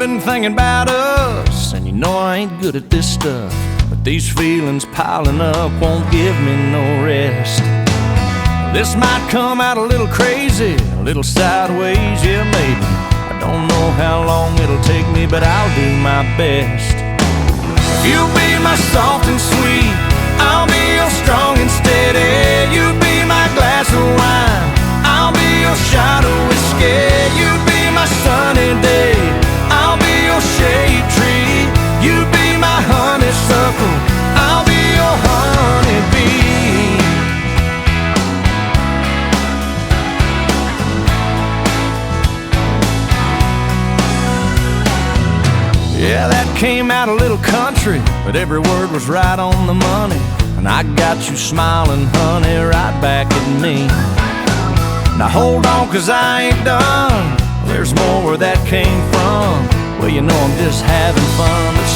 been thinking about us, and you know I ain't good at this stuff, but these feelings piling up won't give me no rest. This might come out a little crazy, a little sideways, yeah maybe. I don't know how long it'll take me, but I'll do my best. You'll be my soft and sweet, I'll be your strong and steady. You be my glass of wine, I'll be your shot of whiskey. You be my sunny day, I'll be your shade tree. You be my honeysuckle, I'll be your honeybee. Yeah, that came out a little country, but every word was right on the money. And I got you smiling, honey, right back at me. Now hold on, 'cause I ain't done. There's more where that came from. Well, you know I'm just having fun, but